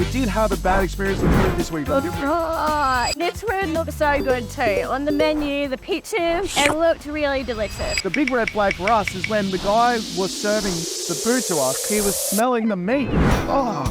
We did have a bad experience with food this week. Right. This food looked so good too. On the menu, the pictures, it looked really delicious. The big red flag for us is when the guy was serving the food to us, he was smelling the meat. Oh,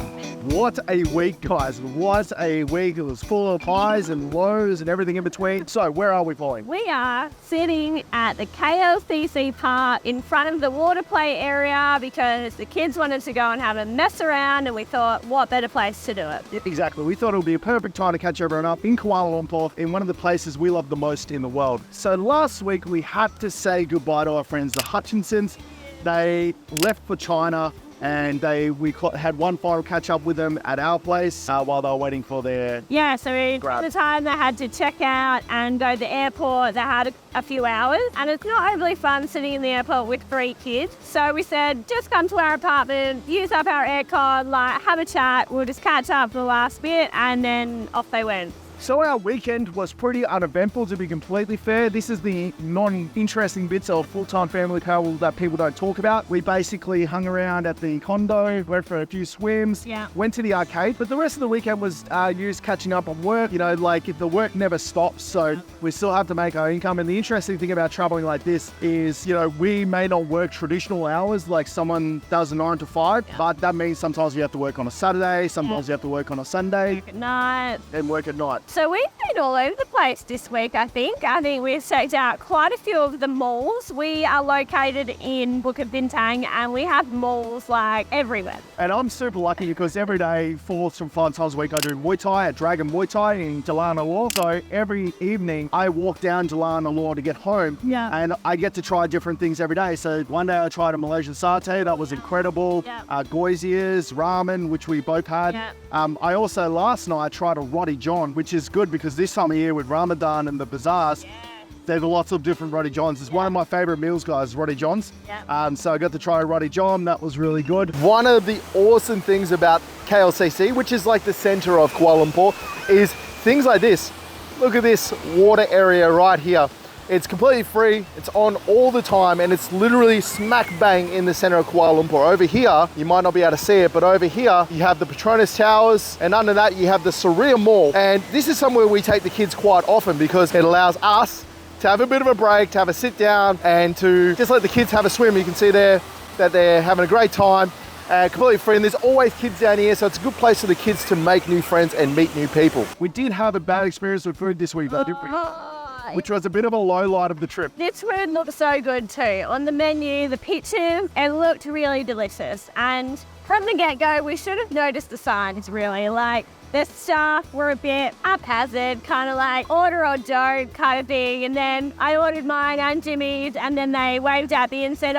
what a week, guys. What a week. It was full of highs and lows and everything in between. So where are we falling? We are sitting at the KLCC park in front of the water play area because the kids wanted to go and have a mess around, and we thought, what better place to do it? Yeah, exactly. We thought it would be a perfect time to catch everyone up in Kuala Lumpur, in one of the places we love the most in the world. So last week we had to say goodbye to our friends, the Hutchinsons. They left for China, and we had one final catch up with them at our place while they were waiting for their So by the time they had to check out and go to the airport, they had a few hours, and it's not overly fun sitting in the airport with 3 kids. So we said, just come to our apartment, use up our aircon, have a chat, we'll just catch up for the last bit, and then off they went. So our weekend was pretty uneventful, to be completely fair. This is the non-interesting bits of full-time family travel that people don't talk about. We basically hung around at the condo, went for a few swims, went to the arcade, but the rest of the weekend was used catching up on work. The work never stops, so we still have to make our income. And the interesting thing about traveling like this is, we may not work traditional hours like someone does a 9 to 5, but that means sometimes you have to work on a Saturday, sometimes you have to work on a Sunday. Work at night. And work at night. So we've been all over the place this week, I think. We've checked out quite a few of the malls. We are located in Bukit Bintang, and we have malls everywhere. And I'm super lucky because every day, 4 to 5 times a week, I do Muay Thai at Dragon Muay Thai in Jalana Law. So every evening, I walk down Jalana Law to get home, and I get to try different things every day. So one day I tried a Malaysian satay, that was incredible. Goisiers, ramen, which we both had. I also, last night, tried a Roti John, which is good because this time of year with Ramadan and the bazaars, there's lots of different Roti Johns. It's one of my favourite meals, guys, Roti Johns. So I got to try a Roti John. That was really good. One of the awesome things about KLCC, which is like the centre of Kuala Lumpur, is things like this. Look at this water area right here. It's completely free, it's on all the time, and it's literally smack bang in the center of Kuala Lumpur. Over here, you might not be able to see it, but over here, you have the Petronas Towers, and under that, you have the Surya Mall. And this is somewhere we take the kids quite often because it allows us to have a bit of a break, to have a sit down, and to just let the kids have a swim. You can see there that they're having a great time. Completely free, and there's always kids down here, so it's a good place for the kids to make new friends and meet new people. We did have a bad experience with food this week, though, didn't we? Which was a bit of a low light of the trip. This food looked so good too. On the menu, the pictures, it looked really delicious. And from the get-go, we should have noticed the signs, really. The staff were a bit haphazard, kind of order or don't kind of thing. And then I ordered mine and Jimmy's, and then they waved at me and said,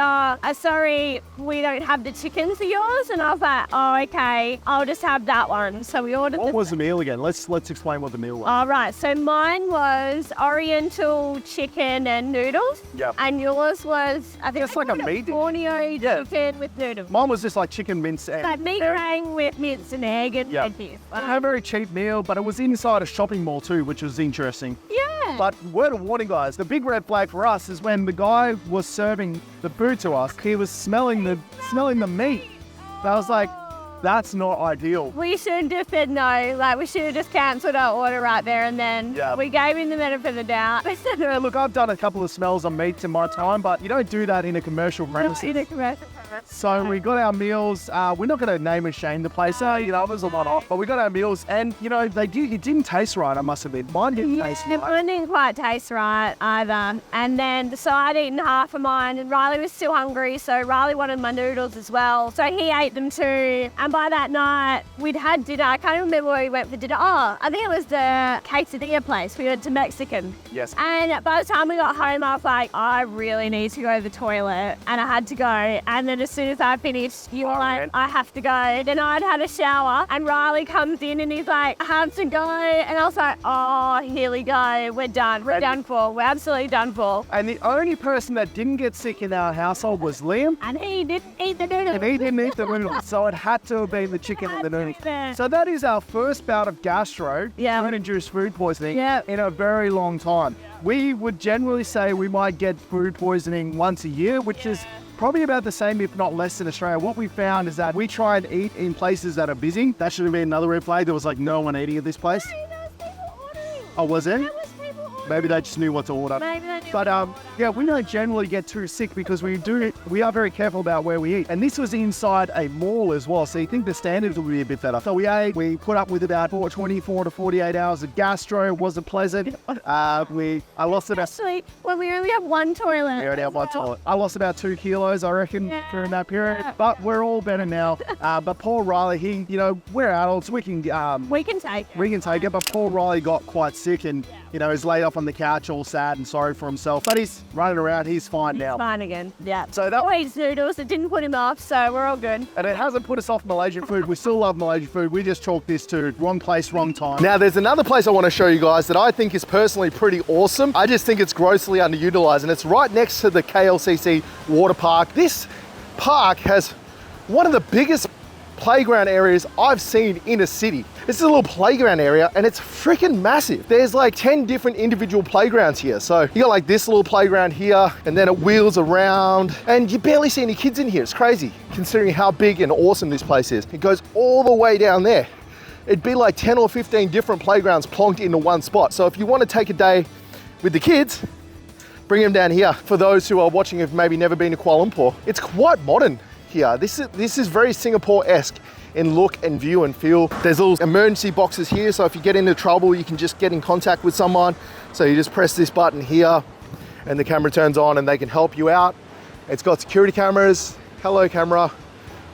sorry, we don't have the chicken for yours. And I was like, oh, okay, I'll just have that one. So we ordered What was the meal again? Let's explain what the meal was. All right, so mine was oriental chicken and noodles. And yours was, I think it's like a meat dish. Borneo chicken with noodles. Mine was just like chicken mince and Like meat meringue with mince and egg and veggies. A very cheap meal, but it was inside a shopping mall too, which was interesting. But word of warning, guys, the big red flag for us is when the guy was serving the food to us, he was smelling the meat. I was like, that's not ideal. We should have said no. We should have just cancelled our order right there and then. We gave him the benefit of the doubt. Look, I've done a couple of smells on meats in my time, but you don't do that in a commercial premises. Not in a commercial premises. So we got our meals. We're not going to name and shame the place. It was a lot off, but we got our meals, and it didn't taste right. I must admit, mine didn't taste right. Mine didn't quite taste right either. And then so I'd eaten half of mine, and Riley was still hungry, so Riley wanted my noodles as well. So he ate them too. And by that night, we'd had dinner. I can't remember where we went for dinner. Oh, I think it was the quesadilla place. We went to Mexican. Yes. And by the time we got home, I was like, I really need to go to the toilet, and I had to go. And then as soon as I finished, you were like, I have to go. Then I'd had a shower, and Riley comes in and he's like, I have to go. And I was like, oh, here we go. We're done. We're done for. We're absolutely done for. And the only person that didn't get sick in our household was Liam. And he didn't eat the noodles. And he didn't eat the noodles. So it had to have been the chicken and the noodles. So that is our first bout of gastro-induced food poisoning in a very long time. We would generally say we might get food poisoning once a year, which is probably about the same, if not less, than Australia. What we found is that we try and eat in places that are busy. That should have been another red flag. There was like no one eating at this place. Hey, there was people ordering. Oh, was it? There was people ordering. Maybe they just knew what to order. Maybe they knew But yeah, we don't generally get too sick because we are very careful about where we eat. And this was inside a mall as well, so you think the standards will be a bit better. So we ate, we put up with about 24 to 48 hours of gastro. It wasn't pleasant. I lost about... Actually, well, we only have one toilet. We only have one toilet. I lost about 2 kilos, I reckon, during that period. But we're all better now. But Paul Riley, we're adults. We can take it. We can take it. But Paul Riley got quite sick and, he's laid off on the couch all sad and sorry for himself. But he's running around. He's fine now. Fine again. Yeah. So that always noodles. It didn't put him off, so we're all good. And it hasn't put us off Malaysian food. We still love Malaysian food. We just chalk this to wrong place, wrong time. Now, there's another place I want to show you guys that I think is personally pretty awesome. I just think it's grossly underutilized, and it's right next to the KLCC water park. This park has one of the biggest playground areas I've seen in a city. This is a little playground area and it's freaking massive. There's like 10 different individual playgrounds here. So you got like this little playground here and then it wheels around and you barely see any kids in here. It's crazy considering how big and awesome this place is. It goes all the way down there. It'd be like 10 or 15 different playgrounds plonked into one spot. So if you want to take a day with the kids, bring them down here. For those who are watching who've maybe never been to Kuala Lumpur, it's quite modern here. This is very Singapore-esque in look and view and feel. There's little emergency boxes here, so if you get into trouble, you can just get in contact with someone. So you just press this button here and the camera turns on and they can help you out. It's got security cameras. Hello, camera.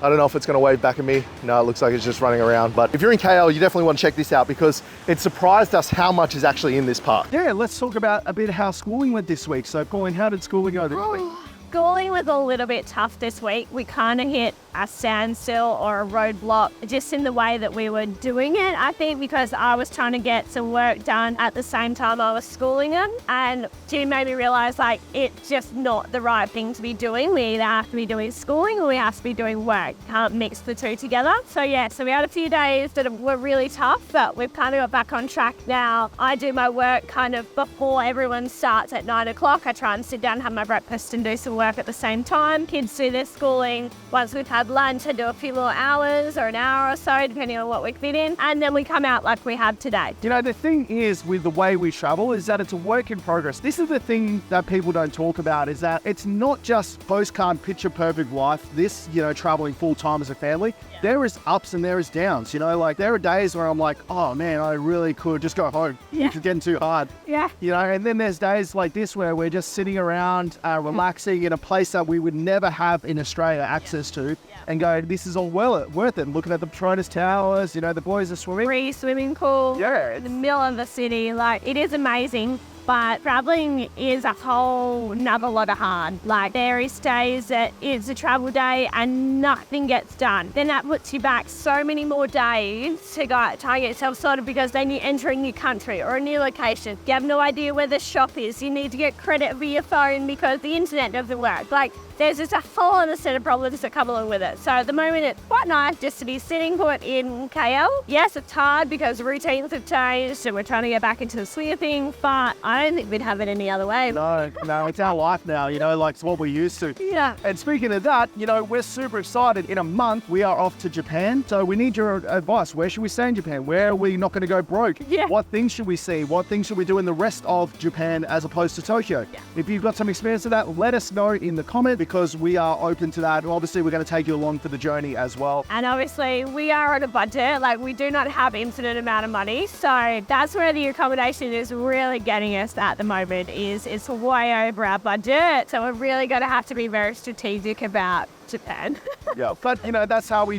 I don't know if it's gonna wave back at me. No, it looks like it's just running around. But if you're in KL, you definitely want to check this out because it surprised us how much is actually in this park. Yeah, let's talk about a bit how schooling went this week. So Pauline, how did schooling go this week? Schooling was a little bit tough this week. We kind of hit a standstill or a roadblock just in the way that we were doing it, I think, because I was trying to get some work done at the same time I was schooling them. And Jim made me realize like it's just not the right thing to be doing. We either have to be doing schooling or we have to be doing work. Can't mix the two together. So yeah, so we had a few days that were really tough, but we've kind of got back on track now. I do my work kind of before everyone starts at 9 o'clock. I try and sit down, have my breakfast and do some work at the same time. Kids do their schooling. Once we've had lunch, I do a few more hours or an hour or so, depending on what we fit in. And then we come out like we have today. The thing is with the way we travel is that it's a work in progress. This is the thing that people don't talk about is that it's not just postcard picture perfect life. This, traveling full time as a family. Yeah. There is ups and there is downs, like there are days where I'm like, oh man, I really could just go home. Yeah. It's getting too hard. Yeah. And then there's days like this where we're just sitting around, relaxing in a place that we would never have in Australia access to and go, this is all worth it. Looking at the Petronas Towers, the boys are swimming. Free swimming pool. Yeah. In the middle of the city. Like, it is amazing. But traveling is a whole nother lot of hard. Like there is days that it's a travel day and nothing gets done. Then that puts you back so many more days to go try and get yourself sorted because then you enter a new country or a new location. You have no idea where the shop is. You need to get credit for your phone because the internet doesn't work. Like there's just a whole other set of problems that come along with it. So at the moment it's quite nice just to be sitting put in KL. Yes, it's hard because routines have changed and we're trying to get back into the swing of things, but I don't think we'd have it any other way. No, it's our life now, like it's what we're used to. Yeah. And speaking of that, we're super excited. In a month, we are off to Japan. So we need your advice. Where should we stay in Japan? Where are we not going to go broke? Yeah. What things should we see? What things should we do in the rest of Japan as opposed to Tokyo? Yeah. If you've got some experience of that, let us know in the comment because we are open to that. Obviously, we're going to take you along for the journey as well. And obviously, we are on a budget. Like, we do not have infinite amount of money. So that's where the accommodation is really getting us at the moment is it's way over our budget. So we're really going to have to be very strategic about Japan. Yeah, but that's how we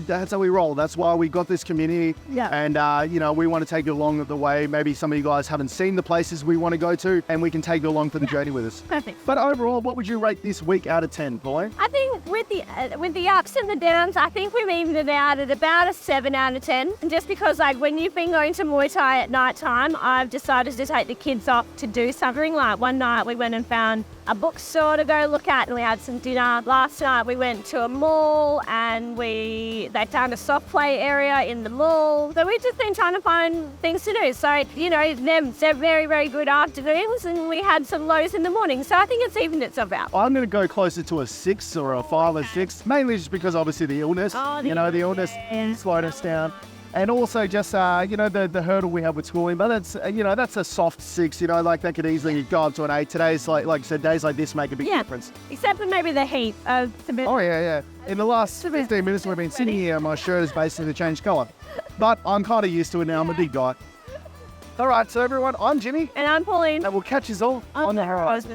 roll. That's why we got this community. Yeah. And we want to take you along the way. Maybe some of you guys haven't seen the places we want to go to, and we can take you along for the journey with us. Perfect. But overall, what would you rate this week out of 10, Pauline? I think with the ups and the downs, I think we've evened it out at about a 7 out of 10. And just because when you've been going to Muay Thai at night time, I've decided to take the kids off to do something. Like one night we went and found a bookstore to go look at and we had some dinner. Last night we went to a mall and they found a soft play area in the mall. So we've just been trying to find things to do. So, you know, they're very, very good afternoons, and we had some lows in the morning. So I think it's evened itself out. I'm going to go closer to a 6 or a 5 or 6, mainly just because obviously the illness. The illness slowed us down. And also just, the hurdle we have with schooling. But that's, that's a soft 6, like that could easily go up to an 8. Today's, like I said, days like this make a big difference. Except for maybe the heat. Oh, yeah. In the last 15 minutes we've been sitting here, my shirt is basically changed colour. But I'm kind of used to it now. I'm a big guy. All right, so everyone, I'm Jimmy. And I'm Pauline. And we'll catch you all on the horizon.